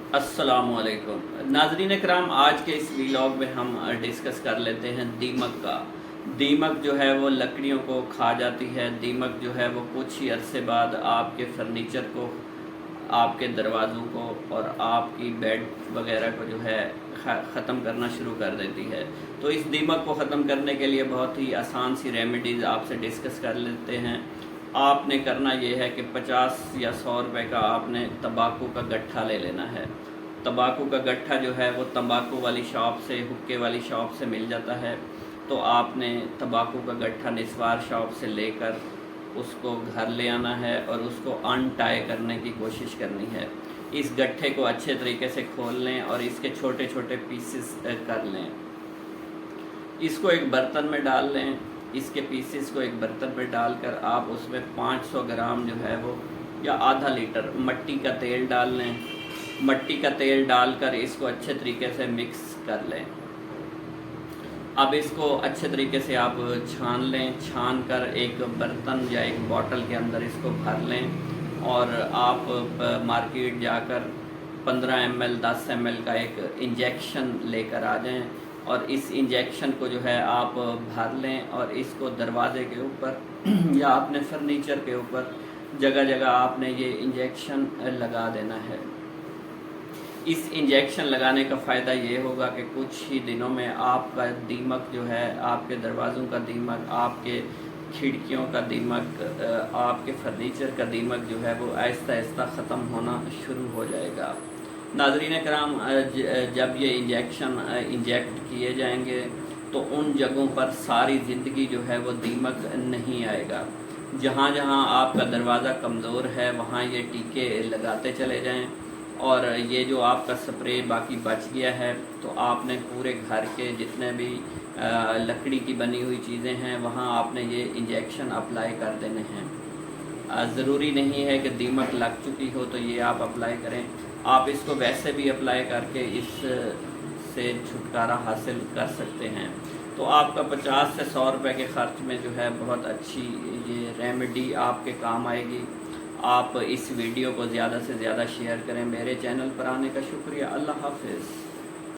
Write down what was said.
अस्सलाम वालेकुम नाजरीन करام, आज के इस वीलॉग में हम डिस्कस कर लेते हैं दीमक का। दीमक जो है वो लकड़ियों को खा जाती है। दीमक जो है वो कुछ ही अरसे बाद आपके फर्नीचर को, आपके दरवाज़ों को और आपकी बेड वगैरह को जो है ख़त्म करना शुरू कर देती है। तो इस दीमक को ख़त्म करने के लिए बहुत ही आसान सी रेमेडीज़ आपसे डिस्कस कर लेते हैं। आपने करना ये है कि 50 या 100 रुपए का आपने तंबाकू का गट्ठा ले लेना है। तंबाकू का गट्ठा जो है वो तंबाकू वाली शॉप से, हुक्के वाली शॉप से मिल जाता है। तो आपने तंबाकू का गट्ठा निस्वार शॉप से लेकर उसको घर ले आना है और उसको अनटाई करने की कोशिश करनी है। इस गट्ठे को अच्छे तरीके से खोल लें और इसके छोटे छोटे पीसेस कर लें। इसको एक बर्तन में डाल लें। इसके पीसेस को एक बर्तन में डालकर आप उसमें 500 ग्राम जो है वो या आधा लीटर मट्टी का तेल डाल लें। मट्टी का तेल डालकर इसको अच्छे तरीके से मिक्स कर लें। अब इसको अच्छे तरीके से आप छान लें। छान कर एक बर्तन या एक बॉटल के अंदर इसको भर लें और आप मार्केट जाकर 15 ml 10 ml का एक इंजेक्शन लेकर आ जाएं और इस इंजेक्शन को जो है आप भर लें और इसको दरवाज़े के ऊपर या अपने फर्नीचर के ऊपर जगह जगह आपने ये इंजेक्शन लगा देना है। इस इंजेक्शन लगाने का फ़ायदा ये होगा कि कुछ ही दिनों में आपका दीमक जो है, आपके दरवाज़ों का दीमक, आपके खिड़कियों का दीमक, आपके फर्नीचर का दीमक जो है वो आहिस्ता आहिस्ता ख़त्म होना शुरू हो जाएगा। नाज़रीन कराम, जब ये इंजेक्शन इंजेक्ट किए जाएंगे तो उन जगहों पर सारी ज़िंदगी जो है वो दीमक नहीं आएगा। जहाँ जहाँ आपका दरवाज़ा कमज़ोर है वहाँ ये टीके लगाते चले जाएं और ये जो आपका स्प्रे बाकी बच गया है तो आपने पूरे घर के जितने भी लकड़ी की बनी हुई चीज़ें हैं वहाँ आपने ये इंजेक्शन अप्लाई कर देने हैं। ज़रूरी नहीं है कि दीमक लग चुकी हो तो ये आप अप्लाई करें। आप इसको वैसे भी अप्लाई करके इस से छुटकारा हासिल कर सकते हैं। तो आपका 50 से 100 रुपए के ख़र्च में जो है बहुत अच्छी ये रेमेडी आपके काम आएगी। आप इस वीडियो को ज़्यादा से ज़्यादा शेयर करें। मेरे चैनल पर आने का शुक्रिया। अल्लाह हाफ़िज़।